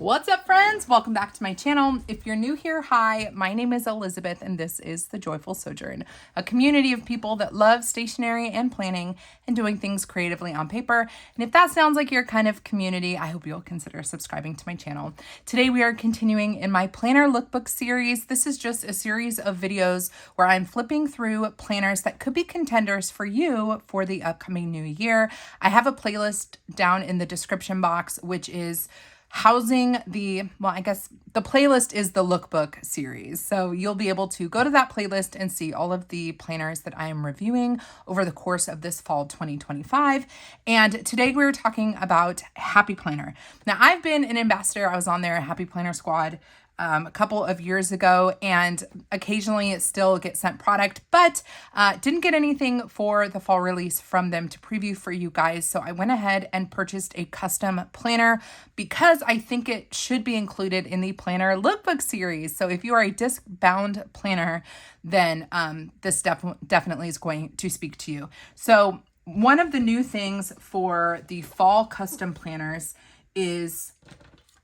What's up, friends? Welcome back to my channel. If you're new here, hi, my name is Elizabeth and this is The Joyful Sojourn, a community of people that love stationery and planning and doing things creatively on paper. And if that sounds like your kind of community, I hope you'll consider subscribing to my channel. Today we are continuing in my planner lookbook series. This is just a series of videos where I'm flipping through planners that could be contenders for you for the upcoming new year. I have a playlist down in the description box, which is housing the playlist is the lookbook series. So you'll be able to go to that playlist and see all of the planners that I am reviewing over the course of this fall 2025. And today we're talking about Happy Planner. Now, I've been an ambassador. I was on their Happy Planner squad a couple of years ago, and occasionally it still gets sent product, but didn't get anything for the fall release from them to preview for you guys. So I went ahead and purchased a custom planner because I think it should be included in the planner lookbook series. So if you are a disc-bound planner, then this definitely is going to speak to you. So one of the new things for the fall custom planners is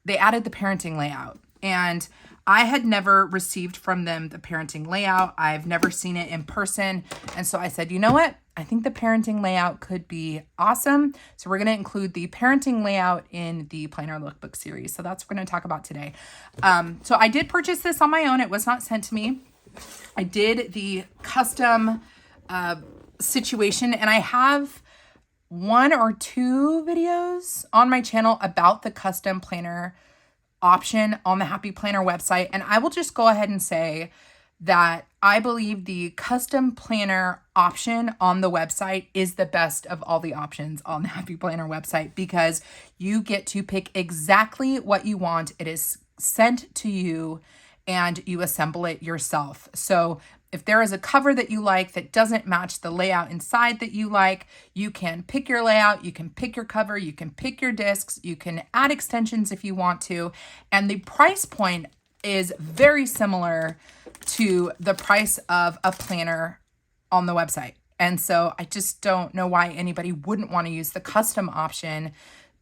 they added the parenting layout. And I had never received from them the parenting layout. I've never seen it in person. And so I said, you know what? I think the parenting layout could be awesome. So we're going to include the parenting layout in the planner lookbook series. So that's what we're going to talk about today. So I did purchase this on my own. It was not sent to me. I did the custom situation, and I have one or two videos on my channel about the custom planner option on the Happy Planner website. And I will just go ahead and say that I believe the custom planner option on the website is the best of all the options on the Happy Planner website, because you get to pick exactly what you want. It is sent to you and you assemble it yourself. So if there is a cover that you like that doesn't match the layout inside that you like, you can pick your layout, you can pick your cover, you can pick your discs, you can add extensions if you want to. And the price point is very similar to the price of a planner on the website. And so I just don't know why anybody wouldn't want to use the custom option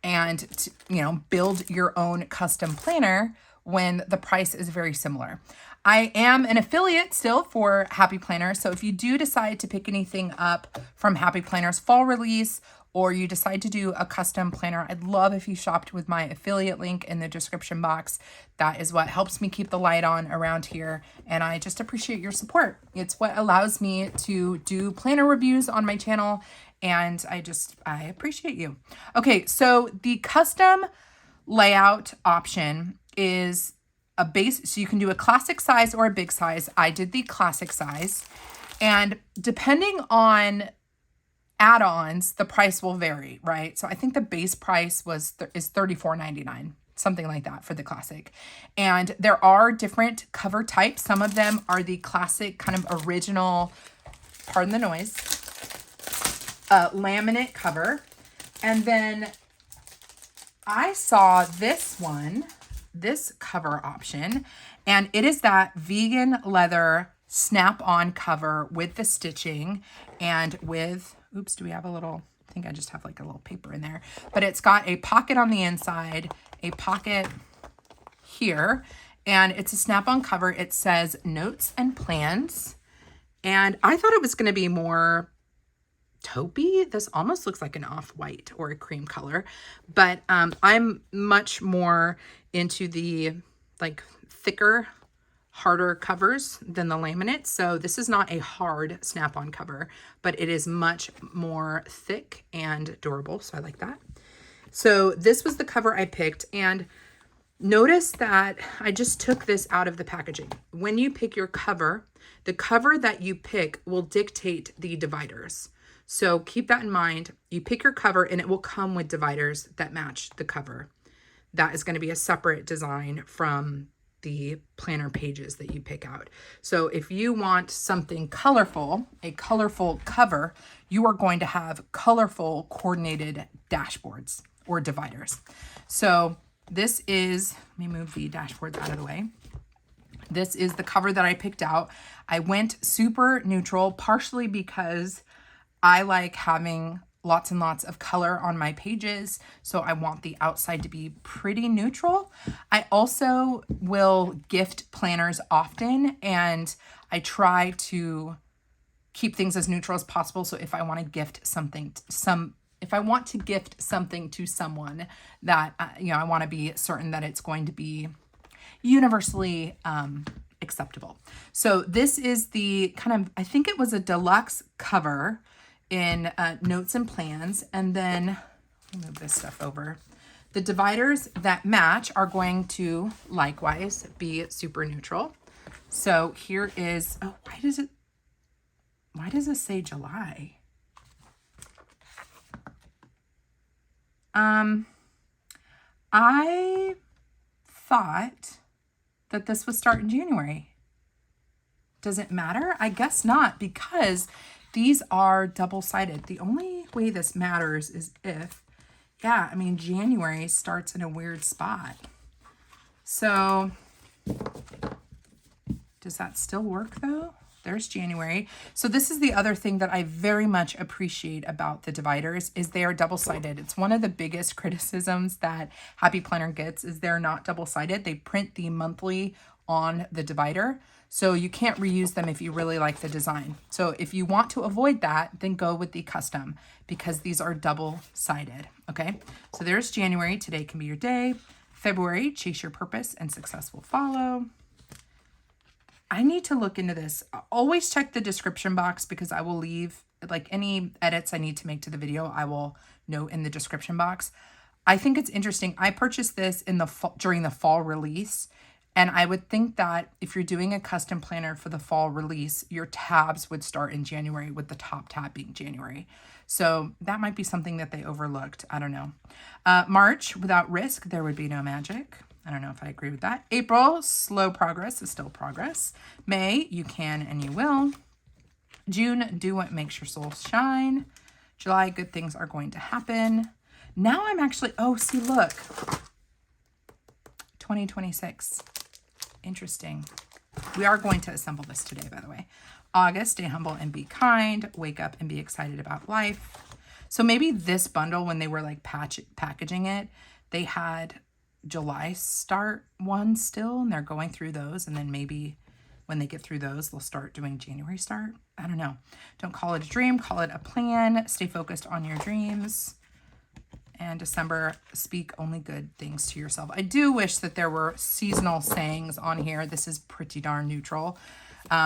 and, build your own custom planner when the price is very similar. I am an affiliate still for Happy Planner. So if you do decide to pick anything up from Happy Planner's fall release, or you decide to do a custom planner, I'd love if you shopped with my affiliate link in the description box. That is what helps me keep the light on around here. And I just appreciate your support. It's what allows me to do planner reviews on my channel. And I appreciate you. Okay, so the custom layout option is a base, so you can do a classic size or a big size. I did the classic size, and depending on add-ons, the price will vary, right? So I think the base price is $34.99, something like that for the classic. And there are different cover types. Some of them are the classic kind of original, pardon the noise, laminate cover. And then I saw this cover option, and it is that vegan leather snap-on cover with the stitching and with, oops, do we have a little, I think I just have like a little paper in there, but it's got a pocket on the inside, a pocket here, and it's a snap-on cover. It says notes and plans, and I thought it was going to be more taupey. This almost looks like an off-white or a cream color, but I'm much more into the like thicker, harder covers than the laminate. So this is not a hard snap-on cover, but it is much more thick and durable. So I like that. So this was the cover I picked, and notice that I just took this out of the packaging. When you pick your cover, the cover that you pick will dictate the dividers. So keep that in mind. You pick your cover and it will come with dividers that match the cover. That is going to be a separate design from the planner pages that you pick out. So if you want something colorful, a colorful cover, you are going to have colorful coordinated dashboards or dividers. So this is, let me move the dashboards out of the way. This is the cover that I picked out. I went super neutral, partially because I like having lots and lots of color on my pages, so I want the outside to be pretty neutral. I also will gift planners often, and I try to keep things as neutral as possible. So if I want to gift something if I want to gift something to someone, that I want to be certain that it's going to be universally acceptable. So this is the kind of, I think it was a deluxe cover in Notes and Plans. And then let me move this stuff over. The dividers that match are going to likewise be super neutral. So here is, oh, why does it say July? I thought that this would start in January. Does it matter? I guess not, because these are double-sided. The only way this matters is if, yeah, I mean, January starts in a weird spot. So does that still work though? There's January. So this is the other thing that I very much appreciate about the dividers is they are double-sided. It's one of the biggest criticisms that Happy Planner gets is they're not double-sided. They print the monthly on the divider, so you can't reuse them if you really like the design. So if you want to avoid that, then go with the custom because these are double-sided, okay? So there's January, today can be your day. February, chase your purpose and success will follow. I need to look into this. Always check the description box because I will leave, like any edits I need to make to the video, I will note in the description box. I think it's interesting. I purchased this in the during the fall release, and I would think that if you're doing a custom planner for the fall release, your tabs would start in January with the top tab being January. So that might be something that they overlooked. I don't know. March, without risk, there would be no magic. I don't know if I agree with that. April, slow progress is still progress. May, you can and you will. June, do what makes your soul shine. July, good things are going to happen. Now I'm actually, oh, see, look. 2026. Interesting. We are going to assemble this today, by the way. August, stay humble and be kind. Wake up and be excited about life. So maybe this bundle, when they were like packaging it, they had July start one still, and they're going through those, and then maybe when they get through those, they'll start doing January start. I don't know. Don't call it a dream, call it a plan. Stay focused on your dreams. And December, speak only good things to yourself. I do wish that there were seasonal sayings on here. This is pretty darn neutral.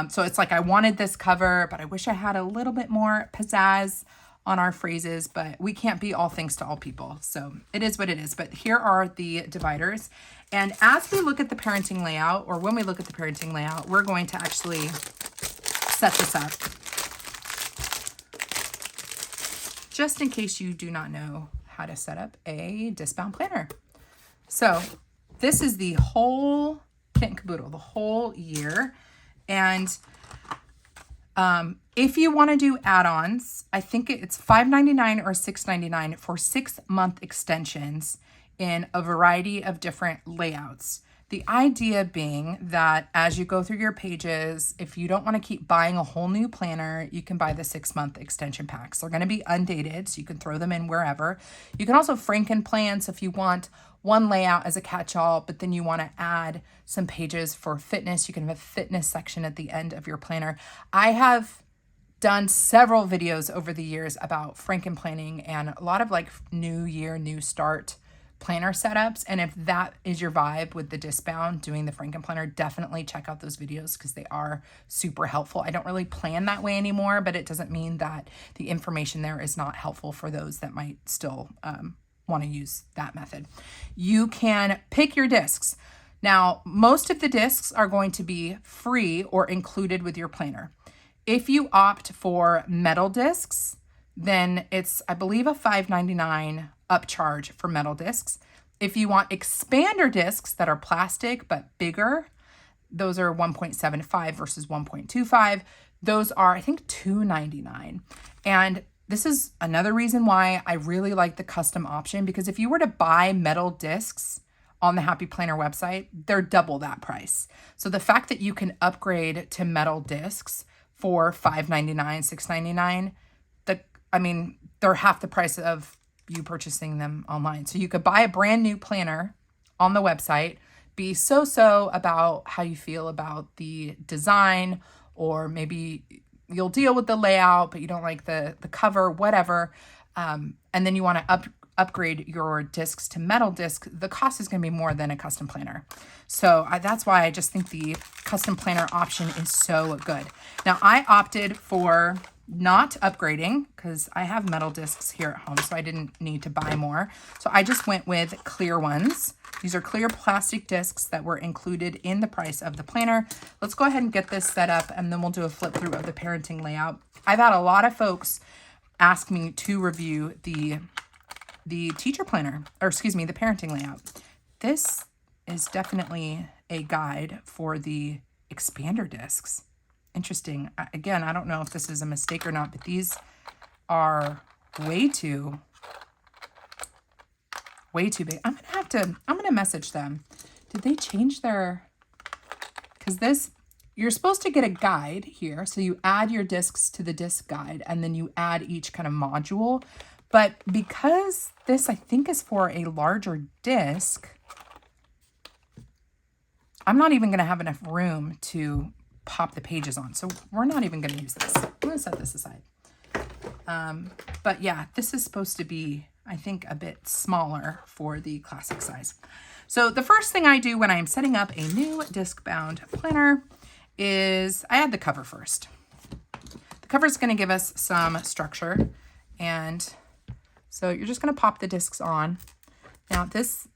So it's like I wanted this cover, but I wish I had a little bit more pizzazz on our phrases, but we can't be all things to all people. So it is what it is. But here are the dividers. And as we look at the parenting layout, or when we look at the parenting layout, we're going to actually set this up. Just in case you do not know how to set up a Disbound planner. So this is the whole kit and caboodle, the whole year. And if you want to do add-ons, I think it's $5.99 or $6.99 for 6-month extensions in a variety of different layouts. The idea being that as you go through your pages, if you don't want to keep buying a whole new planner, you can buy the 6-month extension packs. They're going to be undated, so you can throw them in wherever. You can also Franken plan, so if you want one layout as a catch-all, but then you want to add some pages for fitness, you can have a fitness section at the end of your planner. I have done several videos over the years about Franken planning and a lot of like new year, new start planner setups. And if that is your vibe with the Disbound, doing the Franken planner, definitely check out those videos because they are super helpful. I don't really plan that way anymore, but it doesn't mean that the information there is not helpful for those that might still want to use that method. You can pick your discs. Now, most of the discs are going to be free or included with your planner. If you opt for metal discs, then it's, I believe, a $5.99 upcharge for metal discs. If you want expander discs that are plastic but bigger, those are 1.75 versus 1.25. Those are, I think, $2.99. And this is another reason why I really like the custom option, because if you were to buy metal discs on the Happy Planner website, they're double that price. So the fact that you can upgrade to metal discs for $5.99, $6.99, I mean, they're half the price of you purchasing them online. So you could buy a brand new planner on the website, be so about how you feel about the design, or maybe you'll deal with the layout, but you don't like the cover, whatever. And then you want to upgrade your discs to metal disc. The cost is going to be more than a custom planner. So that's why I just think the custom planner option is so good. Now I opted for not upgrading because I have metal discs here at home, so I didn't need to buy more. So I just went with clear ones. These are clear plastic discs that were included in the price of the planner. Let's go ahead and get this set up, and then we'll do a flip through of the parenting layout. I've had a lot of folks ask me to review the teacher planner, or excuse me, the parenting layout. This is definitely a guide for the expander discs. Interesting. Again, I don't know if this is a mistake or not, but these are way too big. I'm gonna message them. Did they change their, because this, you're supposed to get a guide here. So you add your discs to the disc guide, and then you add each kind of module. But because this, I think, is for a larger disc, I'm not even gonna have enough room to pop the pages on. So we're not even gonna use this. I'm gonna set this aside. But yeah, this is supposed to be, I think, a bit smaller for the classic size. So the first thing I do when I'm setting up a new disc-bound planner is I add the cover first. The cover is going to give us some structure, and so you're just going to pop the discs on. Now this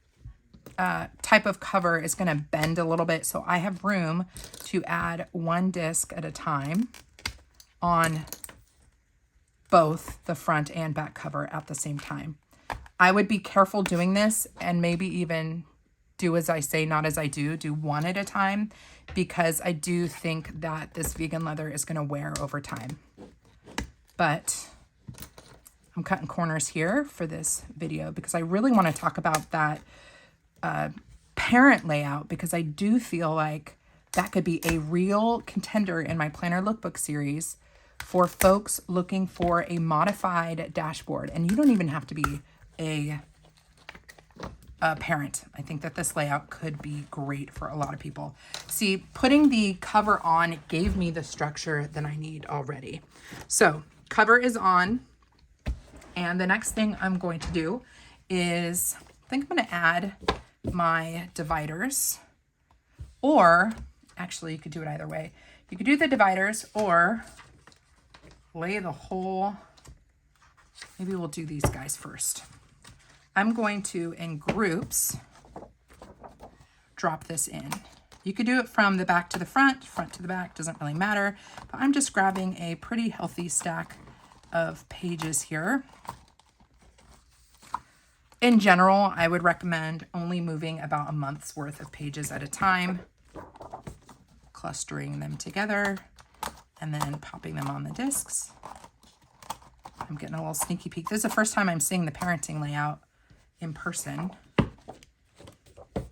type of cover is going to bend a little bit, so I have room to add one disc at a time on both the front and back cover at the same time. I would be careful doing this, and maybe even do as I say, not as I do one at a time, because I do think that this vegan leather is going to wear over time. But I'm cutting corners here for this video because I really want to talk about that parent layout, because I do feel like that could be a real contender in my planner lookbook series for folks looking for a modified dashboard. And you don't even have to be a parent. I think that this layout could be great for a lot of people. See, putting the cover on gave me the structure that I need already. So cover is on, and the next thing I'm going to do is, I think I'm going to add my dividers, or actually you could do it either way. You could do the dividers or lay the whole, maybe we'll do these guys first. I'm going to, in groups, drop this in. You could do it from the back to the front to the back, doesn't really matter. But I'm just grabbing a pretty healthy stack of pages here. In general, I would recommend only moving about a month's worth of pages at a time, clustering them together, and then popping them on the discs. I'm getting a little sneaky peek. This is the first time I'm seeing the parenting layout in person,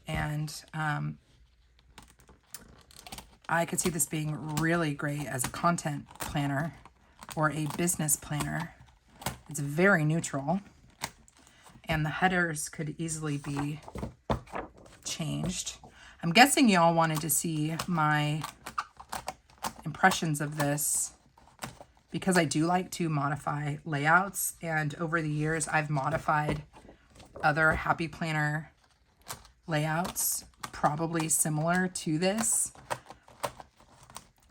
and I could see this being really great as a content planner or a business planner. It's very neutral, and the headers could easily be changed. I'm guessing y'all wanted to see my impressions of this because I do like to modify layouts, and over the years I've modified other Happy Planner layouts, probably similar to this.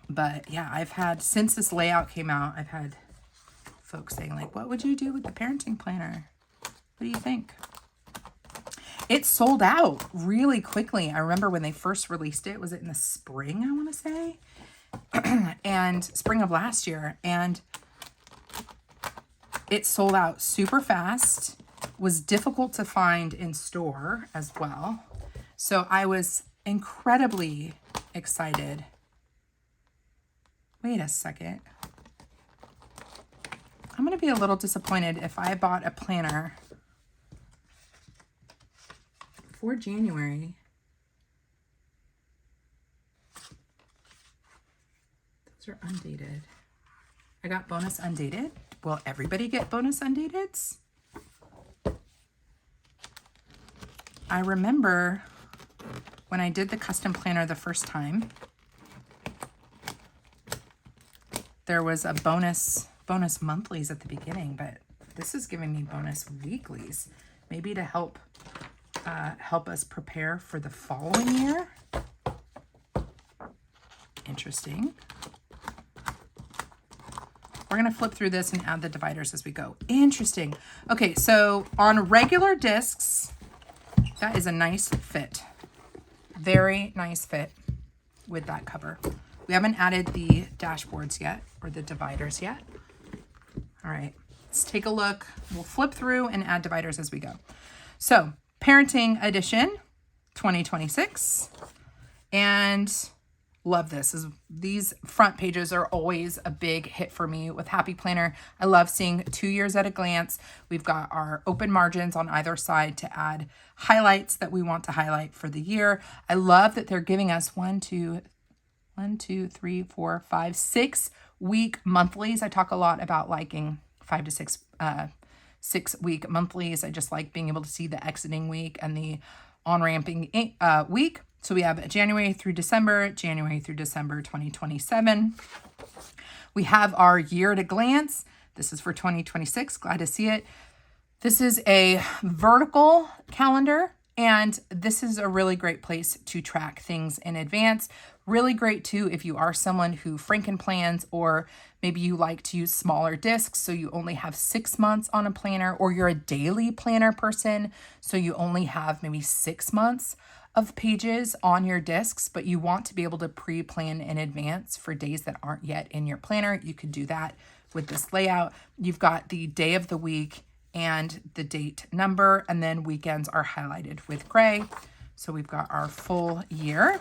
But yeah, I've had, since this layout came out, I've had folks saying like, what would you do with the parenting planner? What do you think? It sold out really quickly. I remember when they first released it, was it in the spring, I want to say? And spring of last year. And it sold out super fast. Was difficult to find in store as well. So I was incredibly excited. Wait a second. I'm going to be a little disappointed if I bought a planner for January. Those are undated. I got bonus undated. Will everybody get bonus undateds? I remember when I did the custom planner the first time, there was a bonus monthlies at the beginning, but this is giving me bonus weeklies, maybe to help us prepare for the following year. Interesting. We're going to flip through this and add the dividers as we go. Interesting. Okay, so on regular discs, that is a nice fit. Very nice fit with that cover. We haven't added the dashboards yet, or the dividers yet. All right, let's take a look. We'll flip through and add dividers as we go. So, Parenting Edition 2026. And love this. These front pages are always a big hit for me with Happy Planner. I love seeing 2 years at a glance. We've got our open margins on either side to add highlights that we want to highlight for the year. I love that they're giving us 6 week monthlies. I talk a lot about liking 5 to 6 6-week monthlies. I just like being able to see the exiting week and the on-ramping week. So we have January through December 2027. We have our year at a glance. This is for 2026. Glad to see it. This is a vertical calendar, and this is a really great place to track things in advance. Really great too if you are someone who Franken plans, or maybe you like to use smaller discs so you only have 6 months on a planner, or you're a daily planner person so you only have maybe 6 months of pages on your discs, but you want to be able to pre-plan in advance for days that aren't yet in your planner. You could do that with this layout. You've got the day of the week and the date number, and then weekends are highlighted with gray. So we've got our full year.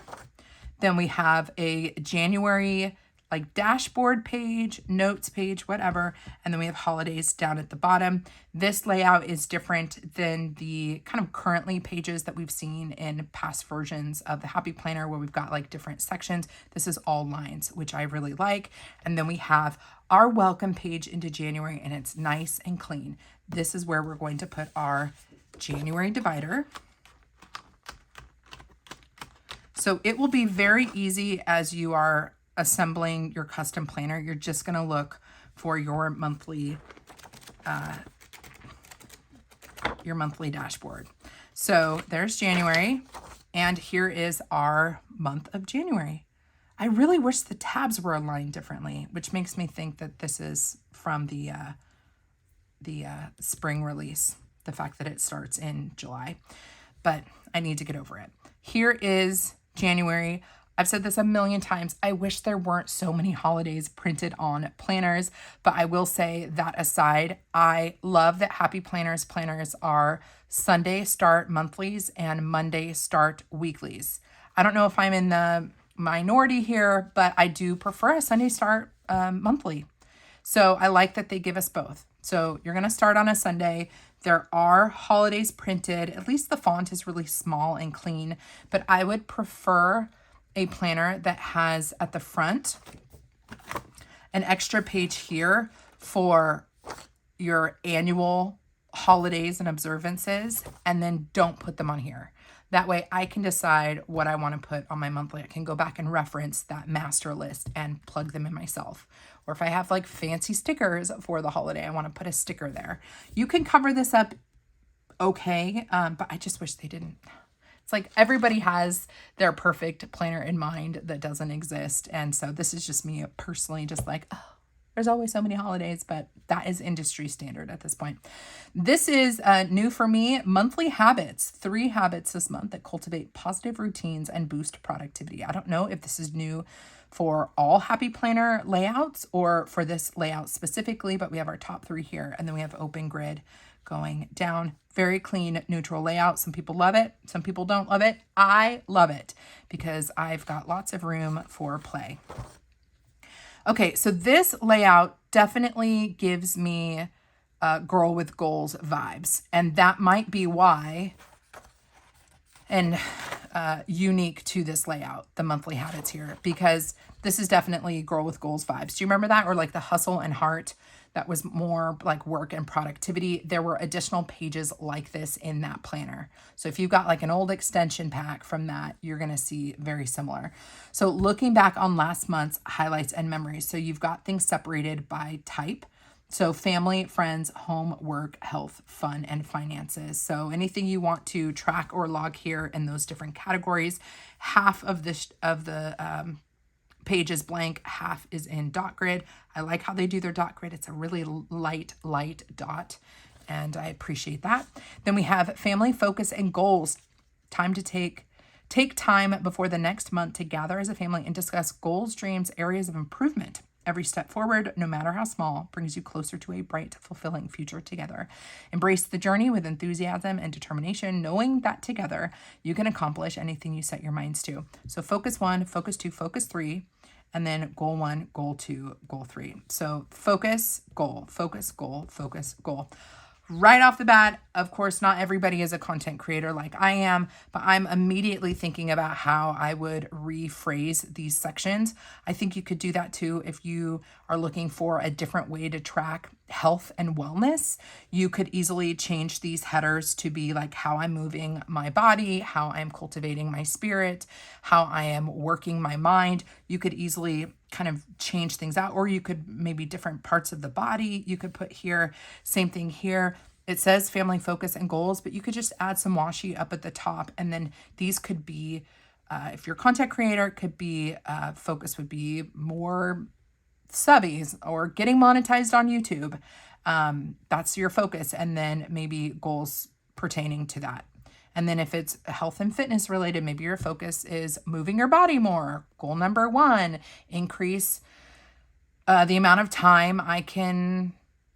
Then we have a January like dashboard page, notes page, whatever. And then we have holidays down at the bottom. This layout is different than the kind of currently pages that we've seen in past versions of the Happy Planner, where we've got like different sections. This is all lines, which I really like. And then we have our welcome page into January, and it's nice and clean. This is where we're going to put our January divider. So it will be very easy as you are assembling your custom planner. You're just going to look for your monthly dashboard. So there's January, and here is our month of January. I really wish the tabs were aligned differently, which makes me think that this is from the spring release, the fact that it starts in July, but I need to get over it. Here is January. I've said this a million times. I wish there weren't so many holidays printed on planners, but I will say that aside, I love that Happy Planners planners are Sunday start monthlies and Monday start weeklies. I don't know if I'm in the minority here, but I do prefer a Sunday start monthly. So I like that they give us both. So you're going to start on a Sunday. There are holidays printed. At least the font is really small and clean, but I would prefer a planner that has at the front an extra page here for your annual holidays and observances, and then don't put them on here. That way I can decide what I want to put on my monthly. I can go back and reference that master list and plug them in myself. Or if I have like fancy stickers for the holiday, I want to put a sticker there. You can cover this up okay, but I just wish they didn't. It's like everybody has their perfect planner in mind that doesn't exist. And so this is just me personally just like, oh, there's always so many holidays, but that is industry standard at this point. This is new for me, monthly habits, 3 habits this month that cultivate positive routines and boost productivity. I don't know if this is new for all Happy Planner layouts or for this layout specifically, but we have our top 3 here, and then we have open grid going down. Very clean, neutral layout. Some people love it. Some people don't love it. I love it because I've got lots of room for play. Okay, so this layout definitely gives me girl with goals vibes, and that might be why, and unique to this layout, the monthly habits here, because this is definitely girl with goals vibes. Do you remember that? Or like the hustle and heart. that was more like work and productivity, there were additional pages like this in that planner. So if you've got like an old extension pack from that, you're going to see very similar. So looking back on last month's highlights and memories, so you've got things separated by type. So family, friends, home, work, health, fun, and finances. So anything you want to track or log here in those different categories. Half of the page is blank, half is in dot grid. I like how they do their dot grid. It's a really light dot, and I appreciate that. Then we have family focus and goals. Time to take time before the next month to gather as a family and discuss goals, dreams, areas of improvement. Every step forward, no matter how small, brings you closer to a bright, fulfilling future together. Embrace the journey with enthusiasm and determination, knowing that together you can accomplish anything you set your minds to. So focus 1, focus 2, focus 3, and then goal 1, goal 2, goal 3. So focus, goal, focus, goal, focus, goal. Right off the bat, of course, not everybody is a content creator like I am, but I'm immediately thinking about how I would rephrase these sections. I think you could do that too if you are looking for a different way to track health and wellness. You could easily change these headers to be like how I'm moving my body, how I'm cultivating my spirit, how I am working my mind. You could easily kind of change things out, or you could maybe different parts of the body you could put here. Same thing here. It says family focus and goals, but you could just add some washi up at the top. And then these could be, if you're a content creator, it could be, focus would be more subbies or getting monetized on YouTube. That's your focus. And then maybe goals pertaining to that. And then if it's health and fitness related, maybe your focus is moving your body more. Goal number 1, increase the amount of time I can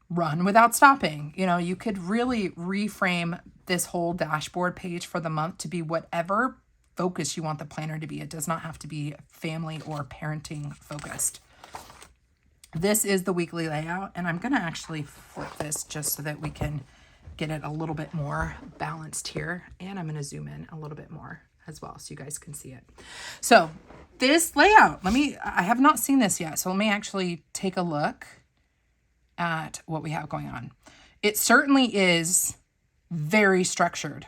run without stopping. You know, you could really reframe this whole dashboard page for the month to be whatever focus you want the planner to be. It does not have to be family or parenting focused. This is the weekly layout, and I'm going to actually flip this just so that we can get it a little bit more balanced here. And I'm going to zoom in a little bit more as well so you guys can see it. So this layout, I have not seen this yet. So let me actually take a look at what we have going on. It certainly is very structured,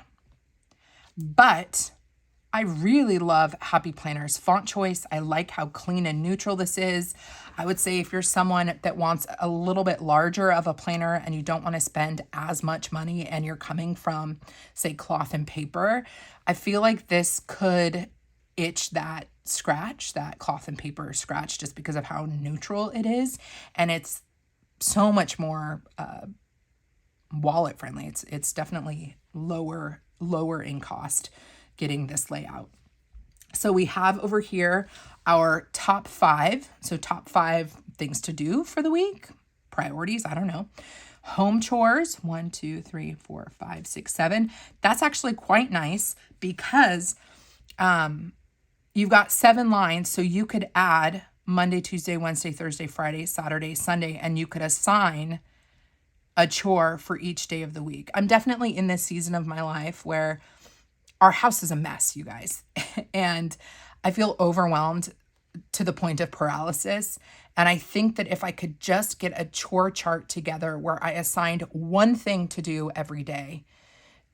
but I really love Happy Planner's font choice. I like how clean and neutral this is. I would say if you're someone that wants a little bit larger of a planner and you don't want to spend as much money and you're coming from, say, cloth and paper, I feel like this could itch that scratch, that cloth and paper scratch, just because of how neutral it is. And it's so much more wallet friendly. It's definitely lower in cost getting this layout. So we have over here our top 5. So top 5 things to do for the week, priorities, I don't know. Home chores, 1, 2, 3, 4, 5, 6, 7. That's actually quite nice because you've got 7 lines. So you could add Monday, Tuesday, Wednesday, Thursday, Friday, Saturday, Sunday, and you could assign a chore for each day of the week. I'm definitely in this season of my life where our house is a mess, you guys. And I feel overwhelmed to the point of paralysis. And I think that if I could just get a chore chart together where I assigned one thing to do every day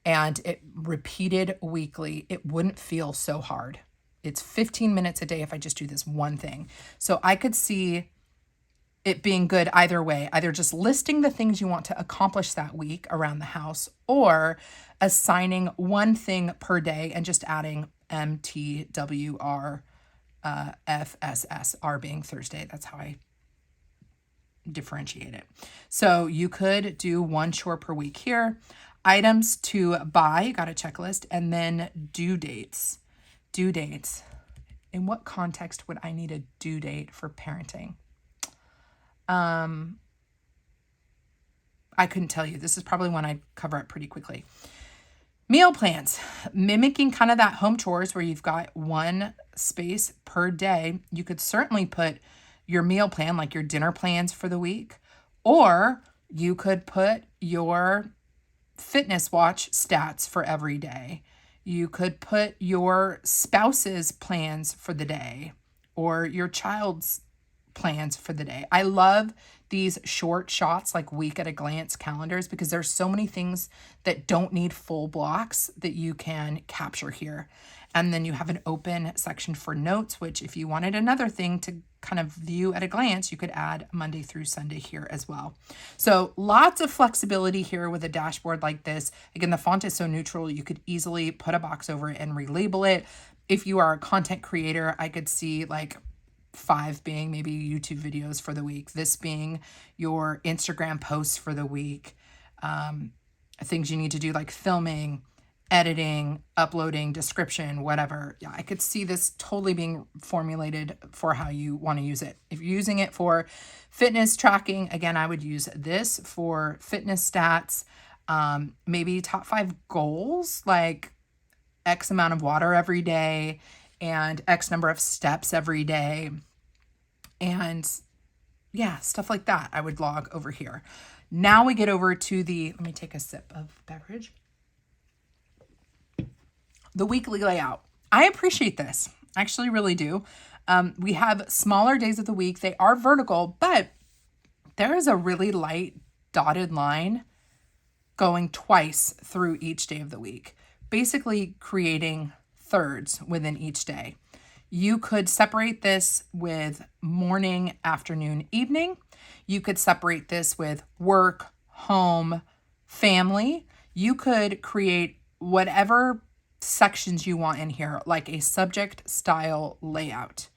and it repeated weekly, it wouldn't feel so hard. It's 15 minutes a day if I just do this one thing. So I could see it being good either way, either just listing the things you want to accomplish that week around the house or assigning one thing per day and just adding MTWR, FSS, R being Thursday. That's how I differentiate it. So you could do one chore per week here. Items to buy, got a checklist, and then due dates. Due dates. In what context would I need a due date for parenting? I couldn't tell you. This is probably one I'd cover up pretty quickly. Meal plans, mimicking kind of that home chores where you've got one space per day. You could certainly put your meal plan, like your dinner plans for the week, or you could put your fitness watch stats for every day. You could put your spouse's plans for the day or your child's plans for the day. I love these short shots, like week at a glance calendars, because there's so many things that don't need full blocks that you can capture here. And then you have an open section for notes, which if you wanted another thing to kind of view at a glance, you could add Monday through Sunday here as well. So lots of flexibility here with a dashboard like this. Again, the font is so neutral, you could easily put a box over it and relabel it. If you are a content creator, I could see like 5 being maybe YouTube videos for the week, this being your Instagram posts for the week, things you need to do like filming, editing, uploading, description, whatever. Yeah, I could see this totally being formulated for how you want to use it. If you're using it for fitness tracking, again, I would use this for fitness stats, maybe top 5 goals, like X amount of water every day and X number of steps every day. And yeah, stuff like that I would log over here. Now we get over to let me take a sip of beverage. The weekly layout. I appreciate this. I actually really do. We have smaller days of the week. They are vertical, but there is a really light dotted line going twice through each day of the week, basically creating thirds within each day. You could separate this with morning, afternoon, evening. You could separate this with work, home, family. You could create whatever sections you want in here, like a subject style layout.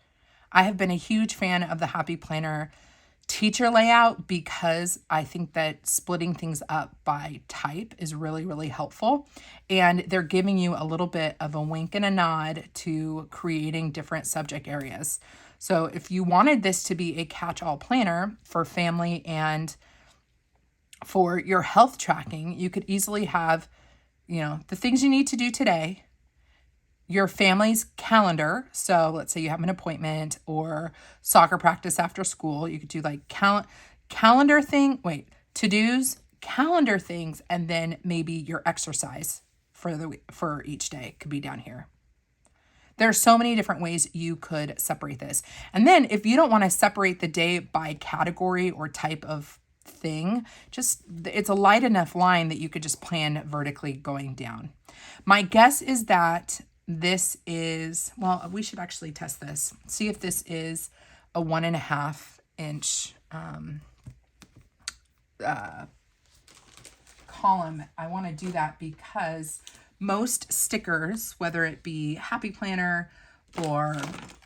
I have been a huge fan of the Happy Planner teacher layout because I think that splitting things up by type is really, really helpful. And they're giving you a little bit of a wink and a nod to creating different subject areas. So if you wanted this to be a catch-all planner for family and for your health tracking, you could easily have, the things you need to do today, your family's calendar. So let's say you have an appointment or soccer practice after school. You could do like calendar thing, to-dos, calendar things, and then maybe your exercise for each day could be down here. There are so many different ways you could separate this. And then if you don't want to separate the day by category or type of thing, it's a light enough line that you could just plan vertically going down. My guess is that this is, well, we should actually test this. See if this is a 1.5 inch column. I want to do that because most stickers, whether it be Happy Planner or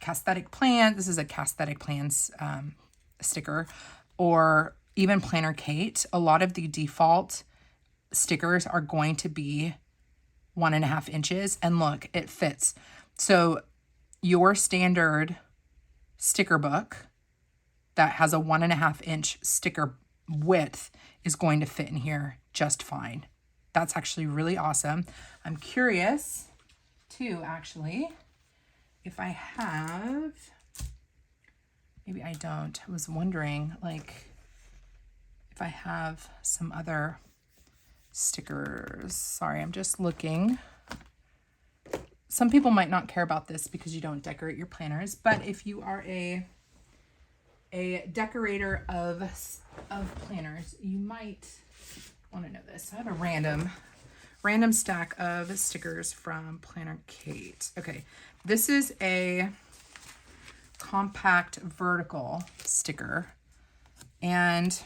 Casthetic Plan, this is a Casthetic Plans sticker, or even Planner Kate, a lot of the default stickers are going to be 1.5 inches, and look, it fits. So your standard sticker book that has a 1.5 inch sticker width is going to fit in here just fine. That's actually really awesome. I'm curious too, actually, if I have, maybe I don't. I was wondering, like, if I have some other stickers. Sorry, I'm just looking. Some people might not care about this because you don't decorate your planners, but if you are a decorator of planners, you might want to know this. I have a random stack of stickers from Planner Kate. Okay, this is a compact vertical sticker, and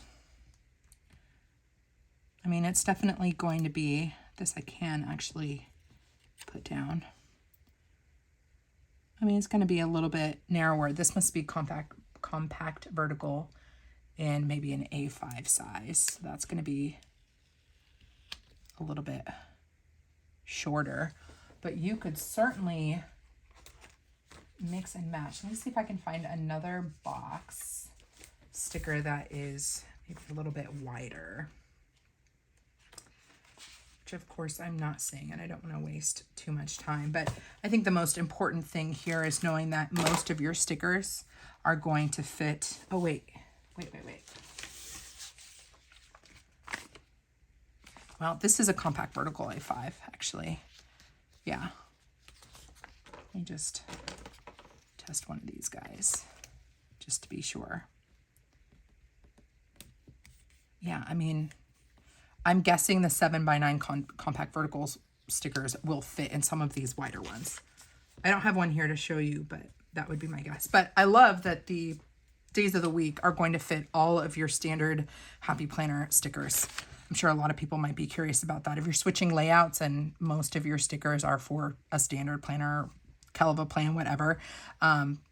I mean, it's definitely going to be, this I can actually put down. I mean, it's going to be a little bit narrower. This must be compact vertical in maybe an A5 size. So that's going to be a little bit shorter, but you could certainly mix and match. Let me see if I can find another box sticker that is maybe a little bit wider. Of course I'm not saying, and I don't want to waste too much time, but I think the most important thing here is knowing that most of your stickers are going to fit. Oh, wait. Well, this is a compact vertical A5, actually. Yeah. Let me just test one of these guys. just to be sure. Yeah, I mean, I'm guessing the 7x9 compact verticals stickers will fit in some of these wider ones. I don't have one here to show you, but that would be my guess. But I love that the days of the week are going to fit all of your standard Happy Planner stickers. I'm sure a lot of people might be curious about that. If you're switching layouts and most of your stickers are for a standard planner, Calva plan, whatever,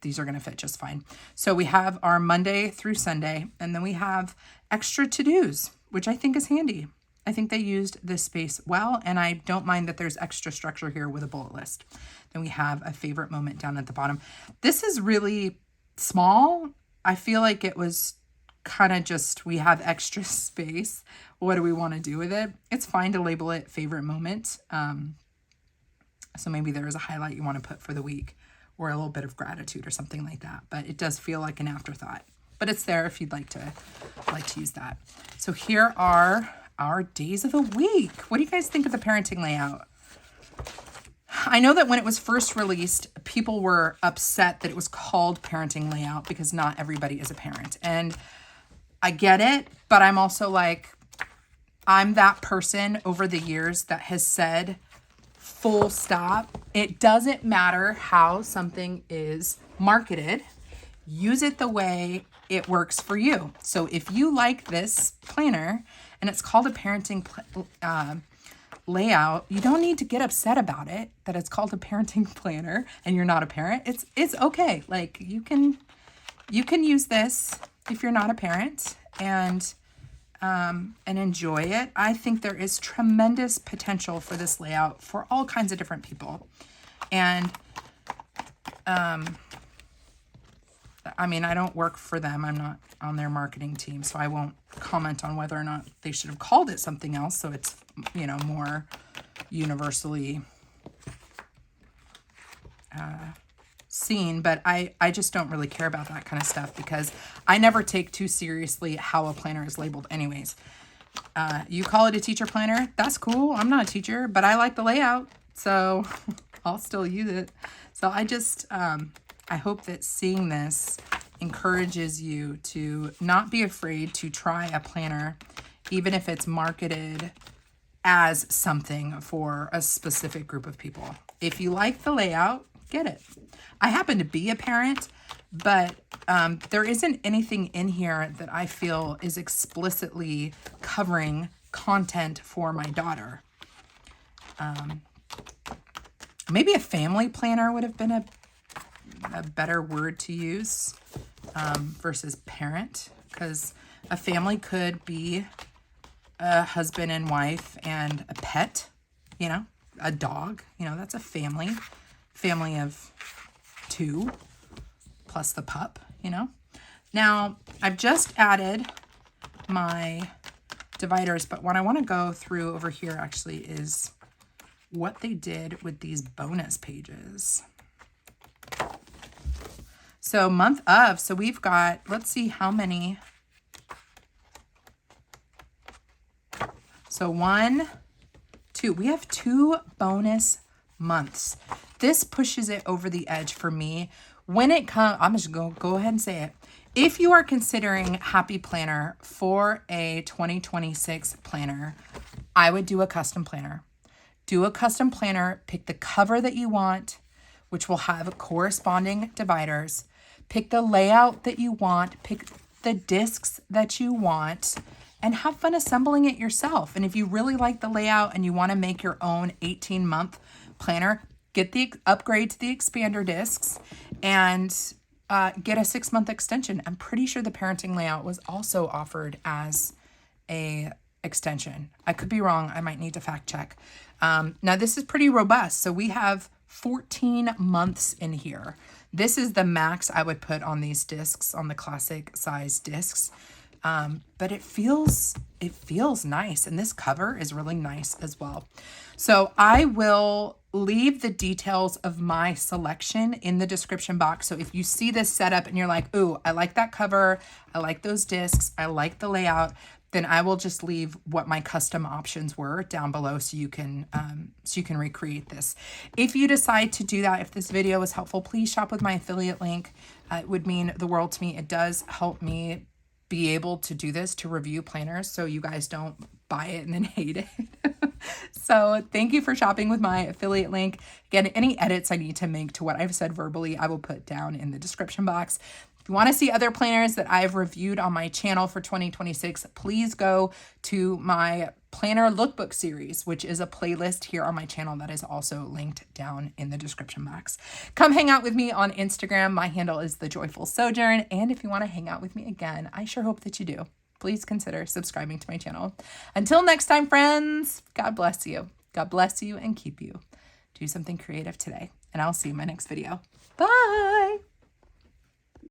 these are going to fit just fine. So we have our Monday through Sunday, and then we have extra to-dos, which I think is handy. I think they used this space well, and I don't mind that there's extra structure here with a bullet list. Then we have a favorite moment down at the bottom. This is really small. I feel like it was kind of just, we have extra space. What do we want to do with it? It's fine to label it favorite moment. So maybe there is a highlight you want to put for the week or a little bit of gratitude or something like that. But it does feel like an afterthought. But it's there if you'd like to use that. So here are our days of the week. What do you guys think of the parenting layout? I know that when it was first released, people were upset that it was called parenting layout because not everybody is a parent. And I get it, but I'm also like, I'm that person over the years that has said, full stop, it doesn't matter how something is marketed. Use it the way it works for you. So if you like this planner and it's called a parenting layout, you don't need to get upset about it that it's called a parenting planner and you're not a parent. It's okay. Like you can use this if you're not a parent and enjoy it. I think there is tremendous potential for this layout for all kinds of different people. And I mean, I don't work for them. I'm not on their marketing team, so I won't comment on whether or not they should have called it something else so it's, you know, more universally seen. But I just don't really care about that kind of stuff because I never take too seriously how a planner is labeled anyways. You call it a teacher planner, that's cool. I'm not a teacher, but I like the layout, so I'll still use it. So I just, I hope that seeing this encourages you to not be afraid to try a planner, even if it's marketed as something for a specific group of people. If you like the layout, get it. I happen to be a parent, but there isn't anything in here that I feel is explicitly covering content for my daughter. Maybe a family planner would have been a better word to use versus parent, because a family could be a husband and wife and a pet, you know, a dog, you know, that's a family of 2 plus the pup, you know. Now I've just added my dividers, but what I want to go through over here actually is what they did with these bonus pages. So month of, so we've got, let's see how many. So 1, 2, we have 2 bonus months. This pushes it over the edge for me. When it comes, I'm just going to go ahead and say it. If you are considering Happy Planner for a 2026 planner, I would do a custom planner. Do a custom planner, pick the cover that you want, which will have corresponding dividers. Pick the layout that you want, pick the discs that you want, and have fun assembling it yourself. And if you really like the layout and you want to make your own 18-month planner, get the upgrade to the expander discs and get a 6-month extension. I'm pretty sure the parenting layout was also offered as a extension. I could be wrong. I might need to fact check. Now this is pretty robust. So we have 14 months in here. This is the max I would put on these discs, on the classic size discs. But it feels nice. And this cover is really nice as well. So I will leave the details of my selection in the description box. So if you see this setup and you're like, ooh, I like that cover, I like those discs, I like the layout, then I will just leave what my custom options were down below so you can recreate this. If you decide to do that, if this video was helpful, please shop with my affiliate link. It would mean the world to me. It does help me be able to do this, to review planners, so you guys don't buy it and then hate it. So thank you for shopping with my affiliate link. Again, any edits I need to make to what I've said verbally, I will put down in the description box. If you want to see other planners that I've reviewed on my channel for 2026, please go to my planner lookbook series, which is a playlist here on my channel that is also linked down in the description box. Come hang out with me on Instagram. My handle is The Joyful Sojourn. And if you want to hang out with me again, I sure hope that you do. Please consider subscribing to my channel. Until next time, friends, God bless you. God bless you and keep you. Do something creative today, and I'll see you in my next video. Bye.